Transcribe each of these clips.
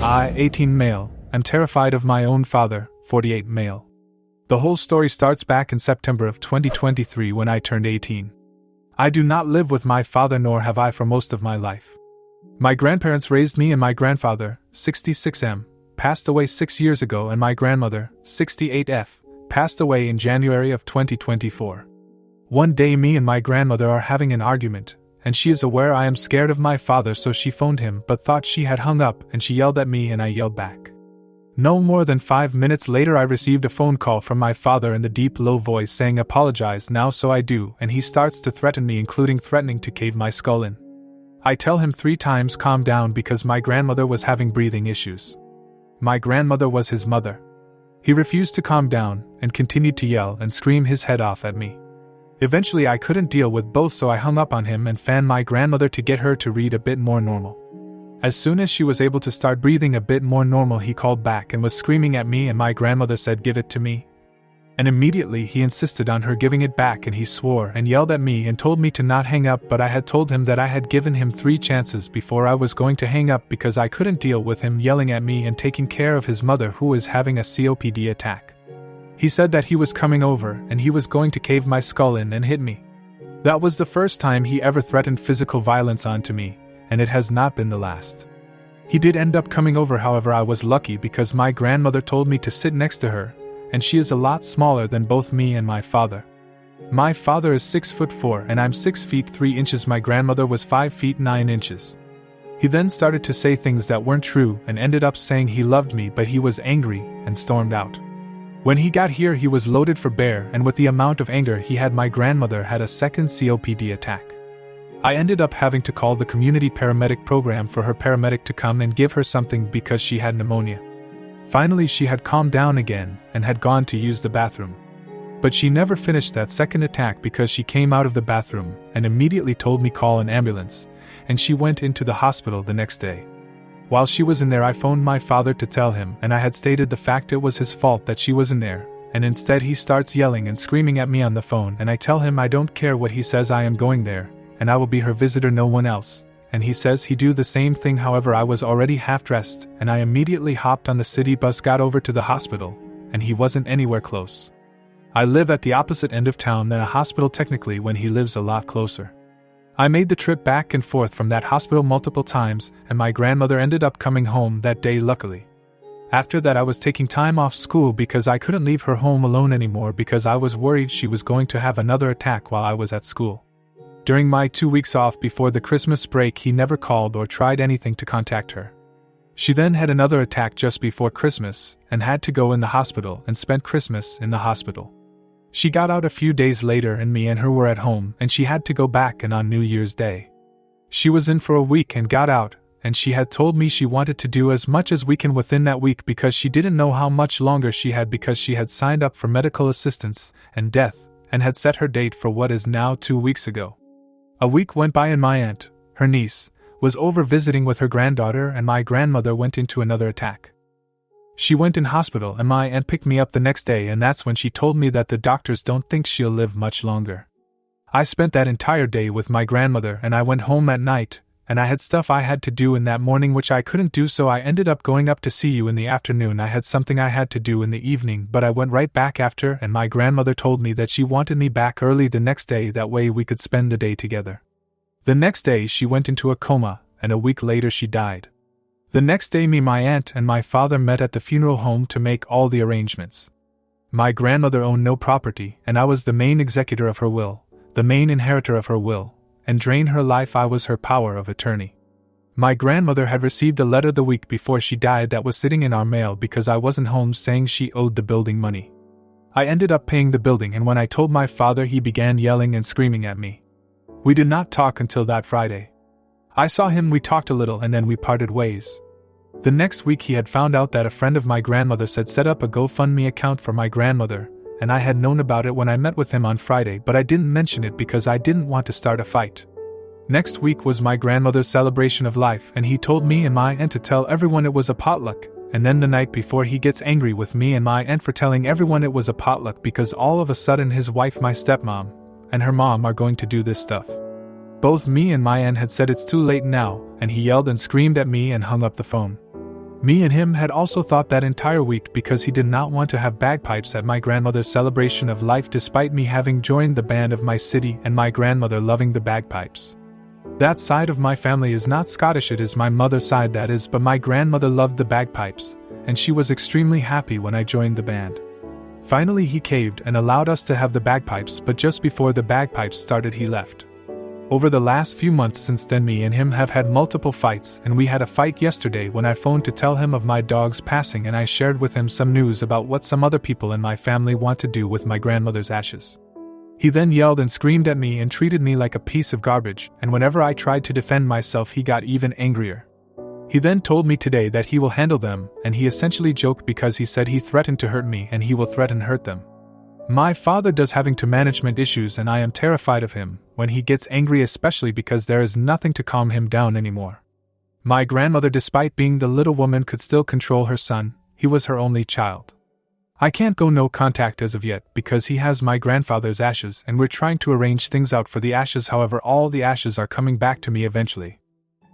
I, 18 male, am terrified of my own father, 48 male. The whole story starts back in September of 2023 when I turned 18. I do not live with my father, nor have I for most of my life. My grandparents raised me, and my grandfather, 66M, passed away 6 years ago, and my grandmother, 68F, passed away in January of 2024. One day me and my grandmother are having an argument, and she is aware I am scared of my father, so she phoned him but thought she had hung up, and she yelled at me and I yelled back. No more than 5 minutes later I received a phone call from my father in the deep low voice saying apologize now, so I do, and he starts to threaten me, including threatening to cave my skull in. I tell him 3 times calm down because my grandmother was having breathing issues. My grandmother was his mother. He refused to calm down and continued to yell and scream his head off at me. Eventually I couldn't deal with both, so I hung up on him and fanned my grandmother to get her to read a bit more normal. As soon as she was able to start breathing a bit more normal, he called back and was screaming at me, and my grandmother said, "Give it to me." And immediately he insisted on her giving it back, and he swore and yelled at me and told me to not hang up, but I had told him that I had given him 3 chances before I was going to hang up because I couldn't deal with him yelling at me and taking care of his mother who is having a COPD attack. He said that he was coming over and he was going to cave my skull in and hit me. That was the first time he ever threatened physical violence onto me, and it has not been the last. He did end up coming over, however I was lucky because my grandmother told me to sit next to her, and she is a lot smaller than both me and my father. My father is 6'4" and I'm 6 feet 3 inches. My grandmother was 5 feet 9 inches. He then started to say things that weren't true and ended up saying he loved me, but he was angry and stormed out. When he got here he was loaded for bear, and with the amount of anger he had, my grandmother had a second COPD attack. I ended up having to call the community paramedic program for her paramedic to come and give her something because she had pneumonia. Finally she had calmed down again and had gone to use the bathroom. But she never finished that second attack because she came out of the bathroom and immediately told me call an ambulance, and she went into the hospital the next day. While she was in there I phoned my father to tell him, and I had stated the fact it was his fault that she was in there, and instead he starts yelling and screaming at me on the phone, and I tell him I don't care what he says, I am going there, and I will be her visitor, no one else, and he says he do the same thing. However, I was already half dressed, and I immediately hopped on the city bus, got over to the hospital, and he wasn't anywhere close. I live at the opposite end of town than a hospital technically, when he lives a lot closer. I made the trip back and forth from that hospital multiple times, and my grandmother ended up coming home that day luckily. After that I was taking time off school because I couldn't leave her home alone anymore because I was worried she was going to have another attack while I was at school. During my 2 weeks off before the Christmas break he never called or tried anything to contact her. She then had another attack just before Christmas and had to go in the hospital and spent Christmas in the hospital. She got out a few days later and me and her were at home, and she had to go back and on New Year's Day. She was in for a week and got out, and she had told me she wanted to do as much as we can within that week because she didn't know how much longer she had because she had signed up for medical assistance and death and had set her date for what is now 2 weeks ago. A week went by and my aunt, her niece, was over visiting with her granddaughter, and my grandmother went into another attack. She went in hospital and my aunt picked me up the next day, and that's when she told me that the doctors don't think she'll live much longer. I spent that entire day with my grandmother and I went home at night, and I had stuff I had to do in that morning which I couldn't do, so I ended up going up to see you in the afternoon. I had something I had to do in the evening, but I went right back after, and my grandmother told me that she wanted me back early the next day, that way we could spend the day together. The next day she went into a coma, and a week later she died. The next day me, my aunt, and my father met at the funeral home to make all the arrangements. My grandmother owned no property, and I was the main executor of her will, the main inheritor of her will, and drain her life I was her power of attorney. My grandmother had received a letter the week before she died that was sitting in our mail because I wasn't home, saying she owed the building money. I ended up paying the building, and when I told my father he began yelling and screaming at me. We did not talk until that Friday. I saw him, we talked a little, and then we parted ways. The next week he had found out that a friend of my grandmother's had set up a GoFundMe account for my grandmother, and I had known about it when I met with him on Friday, but I didn't mention it because I didn't want to start a fight. Next week was my grandmother's celebration of life, and he told me and my aunt to tell everyone it was a potluck, and then the night before he gets angry with me and my aunt for telling everyone it was a potluck because all of a sudden his wife, my stepmom, and her mom are going to do this stuff. Both me and my aunt had said it's too late now, and he yelled and screamed at me and hung up the phone. Me and him had also thought that entire week because he did not want to have bagpipes at my grandmother's celebration of life despite me having joined the band of my city and my grandmother loving the bagpipes. That side of my family is not Scottish, it is my mother's side that is, but my grandmother loved the bagpipes, and she was extremely happy when I joined the band. Finally he caved and allowed us to have the bagpipes, but just before the bagpipes started he left. Over the last few months since then, me and him have had multiple fights, and we had a fight yesterday when I phoned to tell him of my dog's passing and I shared with him some news about what some other people in my family want to do with my grandmother's ashes. He then yelled and screamed at me and treated me like a piece of garbage, and whenever I tried to defend myself he got even angrier. He then told me today that he will handle them, and he essentially joked because he said he threatened to hurt me and he will threaten hurt them. My father does having to management issues and I am terrified of him when he gets angry, especially because there is nothing to calm him down anymore. My grandmother, despite being the little woman, could still control her son. He was her only child. I can't go no contact as of yet because he has my grandfather's ashes and we're trying to arrange things out for the ashes, however all the ashes are coming back to me eventually.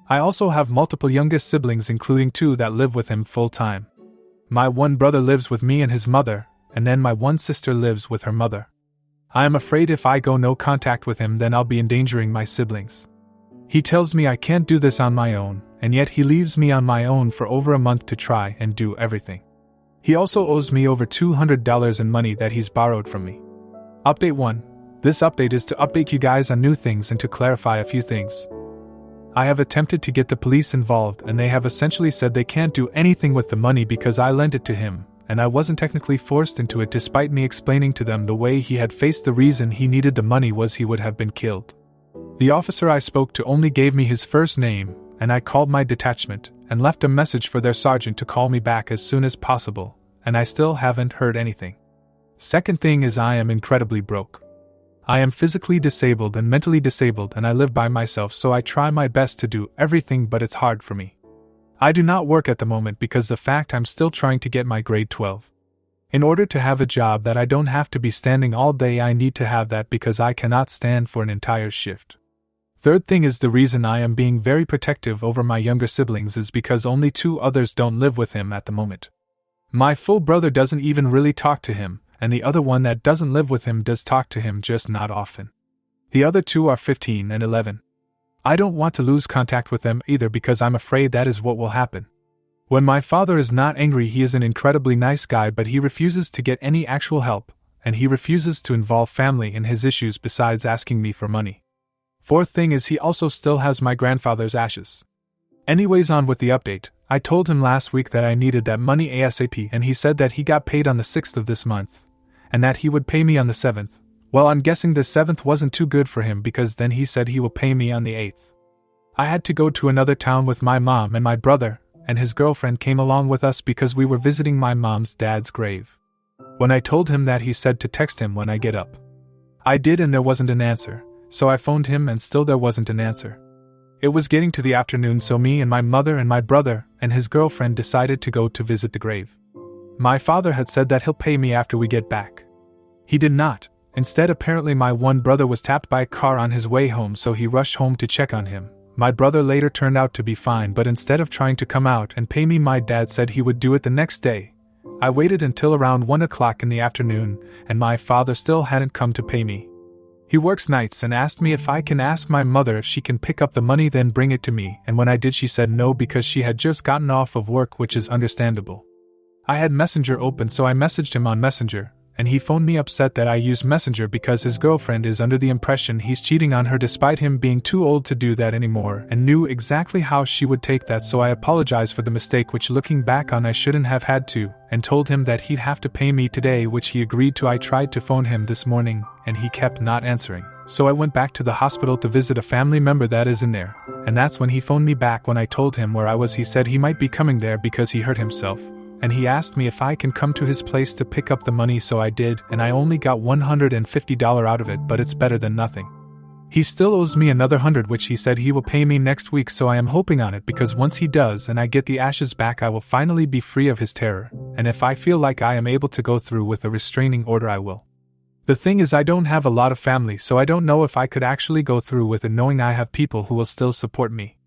I also have multiple youngest siblings, including 2 that live with him full time. My one brother lives with me and his mother, and then my one sister lives with her mother. I am afraid if I go no contact with him then I'll be endangering my siblings. He tells me I can't do this on my own, and yet he leaves me on my own for over a month to try and do everything. He also owes me over $200 in money that he's borrowed from me. Update 1. This update is to update you guys on new things and to clarify a few things. I have attempted to get the police involved and they have essentially said they can't do anything with the money because I lent it to him, and I wasn't technically forced into it despite me explaining to them the way he had faced the reason he needed the money was he would have been killed. The officer I spoke to only gave me his first name, and I called my detachment and left a message for their sergeant to call me back as soon as possible, and I still haven't heard anything. Second thing is I am incredibly broke. I am physically disabled and mentally disabled and I live by myself, so I try my best to do everything, but it's hard for me. I do not work at the moment because the fact I'm still trying to get my grade 12. In order to have a job that I don't have to be standing all day, I need to have that because I cannot stand for an entire shift. Third thing is the reason I am being very protective over my younger siblings is because only 2 others don't live with him at the moment. My full brother doesn't even really talk to him, and the other one that doesn't live with him does talk to him, just not often. The other 2 are 15 and 11. I don't want to lose contact with them either because I'm afraid that is what will happen. When my father is not angry, he is an incredibly nice guy, but he refuses to get any actual help, and he refuses to involve family in his issues besides asking me for money. Fourth thing is he also still has my grandfather's ashes. Anyways, on with the update. I told him last week that I needed that money ASAP, and he said that he got paid on the 6th of this month, and that he would pay me on the 7th. Well, I'm guessing the 7th wasn't too good for him because then he said he will pay me on the 8th. I had to go to another town with my mom, and my brother and his girlfriend came along with us because we were visiting my mom's dad's grave. When I told him that, he said to text him when I get up. I did, and there wasn't an answer, so I phoned him and still there wasn't an answer. It was getting to the afternoon, so me and my mother and my brother and his girlfriend decided to go to visit the grave. My father had said that he'll pay me after we get back. He did not. Instead, apparently my one brother was tapped by a car on his way home, so he rushed home to check on him. My brother later turned out to be fine, but instead of trying to come out and pay me, my dad said he would do it the next day. I waited until around 1 o'clock in the afternoon, and my father still hadn't come to pay me. He works nights and asked me if I can ask my mother if she can pick up the money then bring it to me, and when I did she said no because she had just gotten off of work, which is understandable. I had Messenger open, so I messaged him on Messenger, and he phoned me upset that I used Messenger because his girlfriend is under the impression he's cheating on her despite him being too old to do that anymore, and knew exactly how she would take that, so I apologized for the mistake, which looking back on I shouldn't have had to, and told him that he'd have to pay me today, which he agreed to. I tried to phone him this morning, and he kept not answering, so I went back to the hospital to visit a family member that is in there, and that's when he phoned me back. When I told him where I was, he said he might be coming there because he hurt himself, and he asked me if I can come to his place to pick up the money, so I did, and I only got $150 out of it, but it's better than nothing. He still owes me another $100, which he said he will pay me next week, so I am hoping on it because once he does and I get the ashes back, I will finally be free of his terror, and if I feel like I am able to go through with a restraining order, I will. The thing is, I don't have a lot of family, so I don't know if I could actually go through with it, knowing I have people who will still support me.